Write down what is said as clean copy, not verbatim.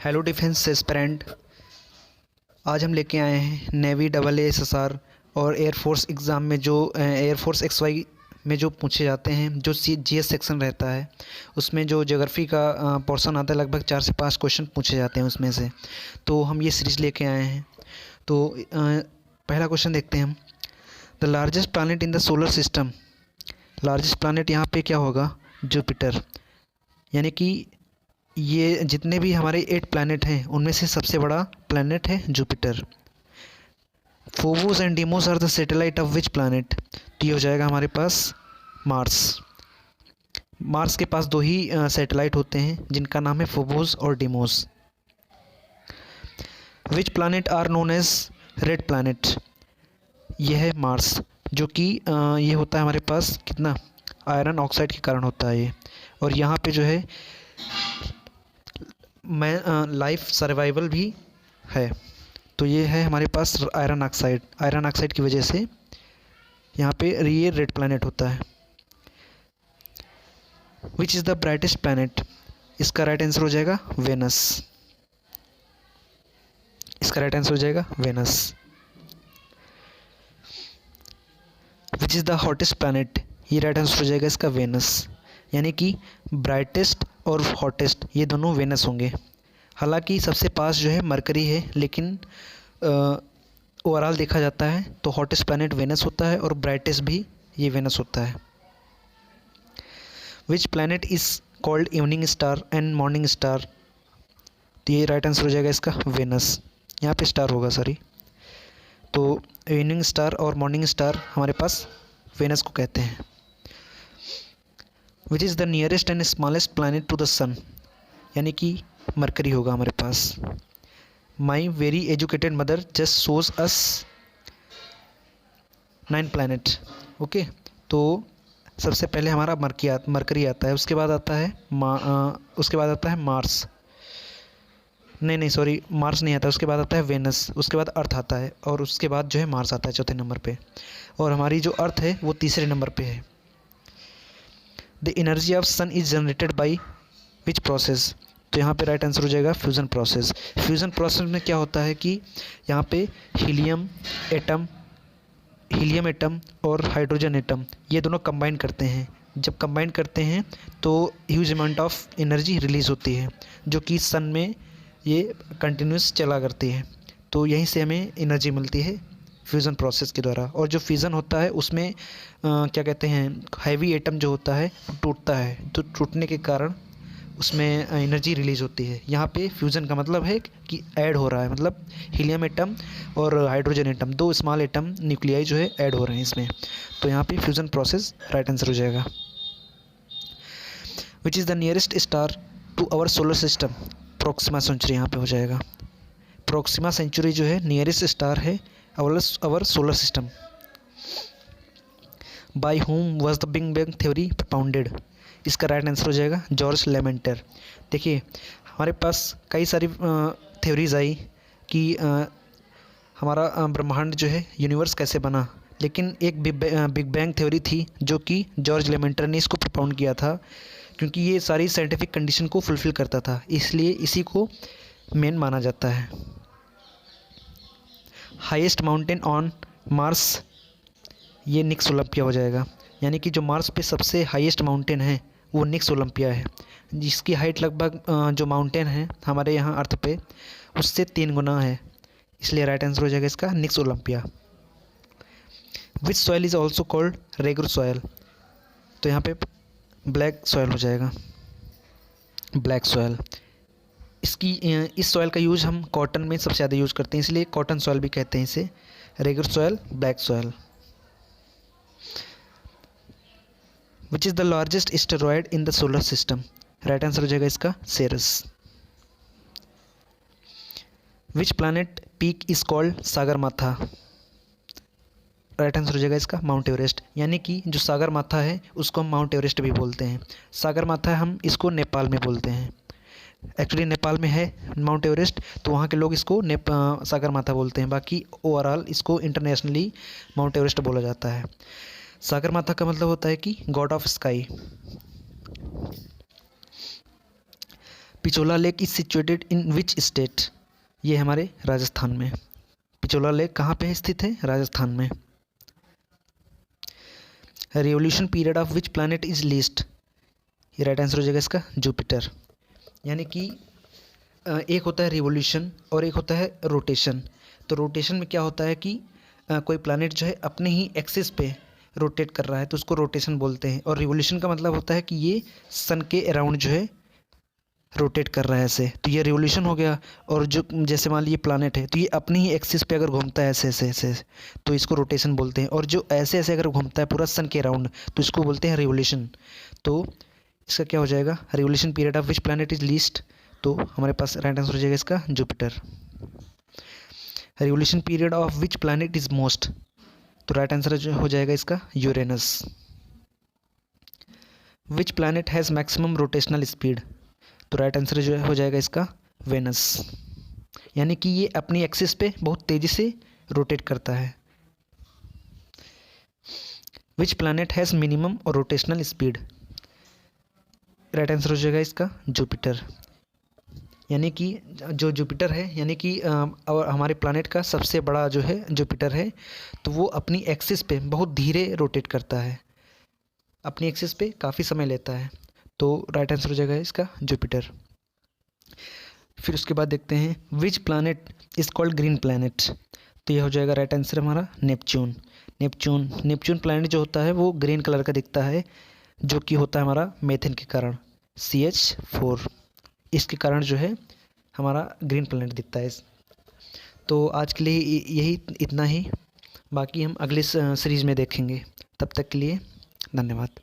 Hello defence aspirant. आज हम लेके आए हैं नेवी AASSR और एयरफोर्स एग्ज़ाम में जो एयरफोर्स XY में जो पूछे जाते हैं, जो GS सेक्शन रहता है उसमें जो ज्योग्राफी का पोर्शन आता है, लगभग 4 से 5 क्वेश्चन पूछे जाते हैं उसमें से। तो हम ये सीरीज़ लेके आए हैं। तो पहला क्वेश्चन देखते हैं हम। The largest planet in the solar system. Largest planet यहाँ पे क्या होगा? जुपिटर। यानी कि ये जितने भी हमारे 8 प्लैनेट हैं उनमें से सबसे बड़ा प्लैनेट है Jupiter. Phobos and Deimos are the satellite of which planet? तो ये हो जाएगा हमारे पास मार्स। मार्स के पास 2 ही सैटेलाइट होते हैं जिनका नाम है फोबोस और Deimos. Which planet are known as red planet? ये है मार्स, जो कि ये होता है हमारे पास कितना आयरन ऑक्साइड के कारण होता है ये। और यहाँ पे जो है लाइफ सर्वाइवल भी है। तो ये है हमारे पास आयरन ऑक्साइड की वजह से यहाँ पे ये रेड प्लैनेट होता है। Which is the brightest planet? इसका राइट आंसर हो जाएगा वेनस। इसका राइट आंसर हो जाएगा Venus. Which is the hottest planet? ये राइट आंसर हो जाएगा इसका वेनस। यानी कि ब्राइटेस्ट और हॉटेस्ट ये दोनों वेनस होंगे। हालांकि सबसे पास जो है मरकरी है, लेकिन ओवरऑल देखा जाता है तो हॉटेस्ट प्लैनेट वेनस होता है और ब्राइटेस्ट भी ये वेनस होता है। Which planet is called evening star and morning star? तो ये राइट आंसर हो जाएगा इसका वेनस। यहाँ पे स्टार होगा, सॉरी। तो इवनिंग स्टार और मॉर्निंग स्टार हमारे पास वेनस को कहते हैं। Which is the nearest and smallest planet to the sun? यानी कि मरकरी होगा हमारे पास। My very educated mother just shows us 9 planet. Okay, तो सबसे पहले हमारा मरकरी आता है, उसके बाद आता है मार्स। नहीं सॉरी, मार्स नहीं आता, उसके बाद आता है वेनस, उसके बाद अर्थ आता है और उसके बाद जो है मार्स आता है चौथे नंबर पे। और हमारी जो अर्थ है वो तीसरे नंबर पे है। The energy of sun is generated by which process? तो यहाँ पे राइट आंसर हो जाएगा फ्यूज़न प्रोसेस। फ्यूज़न प्रोसेस में क्या होता है कि यहाँ पे हीलियम एटम और हाइड्रोजन एटम ये दोनों कंबाइन करते हैं। जब कंबाइन करते हैं तो huge amount of energy release होती है, जो कि सन में ये कंटिन्यूस चला करती है। तो यहीं से हमें एनर्जी मिलती है फ्यूज़न प्रोसेस के द्वारा। और जो फ्यूज़न होता है उसमें क्या कहते हैं, हैवी एटम जो होता है टूटता है, तो टूटने के कारण उसमें एनर्जी रिलीज़ होती है। यहाँ पे फ्यूज़न का मतलब है कि ऐड हो रहा है, मतलब हीलियम एटम और hydrogen atom 2 small atom nuclei जो है ऐड हो रहे हैं इसमें। तो यहाँ पे फ्यूज़न प्रोसेस राइट आंसर हो जाएगा। Which is the nearest star to our solar system? Proxima Centauri यहाँ पे हो जाएगा। प्रोक्सिमा सेंचुरी जो है नियरेस्ट स्टार है our solar system. By whom was the big bang theory propounded? इसका राइट आंसर हो जाएगा जॉर्ज लेमेंटर। देखिए, हमारे पास कई सारी थ्योरीज आई कि हमारा ब्रह्मांड जो है यूनिवर्स कैसे बना, लेकिन एक बिग बैंग थ्योरी थी जो कि जॉर्ज लेमेंटर ने इसको propound किया था, क्योंकि ये सारी साइंटिफिक कंडीशन को फुलफ़िल करता था, इसलिए इसी को मेन माना जाता है। Highest mountain on Mars? ये निक्स ओलंपिया हो जाएगा। यानी कि जो मार्स पे सबसे हाईएस्ट माउंटेन है वो निक्स ओलंपिया है, जिसकी हाइट लगभग जो माउंटेन है हमारे यहाँ अर्थ पे उससे 3 गुना है, इसलिए राइट आंसर हो जाएगा इसका Nix Olympica. Which soil is also called regular soil? तो यहाँ पे ब्लैक सॉइल हो जाएगा, ब्लैक सॉइल। इस सॉइल का यूज़ हम कॉटन में सबसे ज़्यादा यूज़ करते हैं, इसलिए कॉटन सॉइल भी कहते हैं इसे। Regular soil, black soil. Which is the largest asteroid in the solar system? Right answer हो जाएगा इसका Ceres. Which planet peak is called Sagarmatha? Right answer हो जाएगा इसका माउंट एवरेस्ट। यानी कि जो सागरमाथा है उसको हम माउंट एवरेस्ट भी बोलते हैं। सागरमाथा हम इसको नेपाल में बोलते हैं। एक्चुअली नेपाल में है माउंट एवरेस्ट, तो वहाँ के लोग इसको सागरमाथा बोलते हैं। बाकी ओवरऑल इसको इंटरनेशनली माउंट एवरेस्ट बोला जाता है। सागरमाथा का मतलब होता है कि God of sky. Pichola lake is situated in which state? ये हमारे राजस्थान में। पिचोला लेक कहाँ पे स्थित है? राजस्थान में। Revolution period of which planet is least? ये राइट आंसर हो जाएगा इसका जुपिटर। यानी कि एक होता है रिवोल्यूशन और एक होता है रोटेशन। तो रोटेशन में क्या होता है कि कोई प्लैनेट जो है अपने ही एक्सिस पे रोटेट कर रहा है तो उसको रोटेशन बोलते हैं। और रिवोल्यूशन का मतलब होता है कि ये सन के अराउंड जो है रोटेट कर रहा है ऐसे, तो ये रिवोल्यूशन हो गया। और जो जैसे मान लीजिए प्लैनेट है तो ये अपनी ही एक्सिस पे अगर घूमता है ऐसे ऐसे ऐसे तो इसको रोटेशन बोलते हैं। और जो ऐसे ऐसे अगर घूमता है पूरा सन के अराउंड तो इसको बोलते हैं रिवोल्यूशन। तो इसका क्या हो जाएगा? Revolution period of which planet is least? तो हमारे पास राइट आंसर हो जाएगा इसका Jupiter. Revolution period of which planet is most? तो राइट आंसर हो जाएगा इसका Uranus. Which planet has maximum rotational speed? तो राइट आंसर जो हो जाएगा इसका वेनस। यानी कि ये अपनी एक्सिस पे बहुत तेज़ी से रोटेट करता है। Which planet has minimum rotational speed? Right answer हो जाएगा इसका जुपिटर। यानी कि जो जुपिटर है यानी कि और हमारे प्लैनेट का सबसे बड़ा जो है जुपिटर है, तो वो अपनी एक्सिस पे बहुत धीरे रोटेट करता है, अपनी एक्सिस पे काफ़ी समय लेता है। तो राइट आंसर हो जाएगा इसका जुपिटर। फिर उसके बाद देखते हैं which planet is called green planet? तो ये हो जाएगा राइट आंसर हमारा नेपच्यून। नेपच्यून प्लैनेट जो होता है वो ग्रीन कलर का दिखता है, जो कि होता है हमारा मेथेन के कारण CH4। इसके कारण जो है हमारा ग्रीन प्लैनेट दिखता है। तो आज के लिए यही इतना ही, बाकी हम अगले सीरीज़ में देखेंगे। तब तक के लिए धन्यवाद।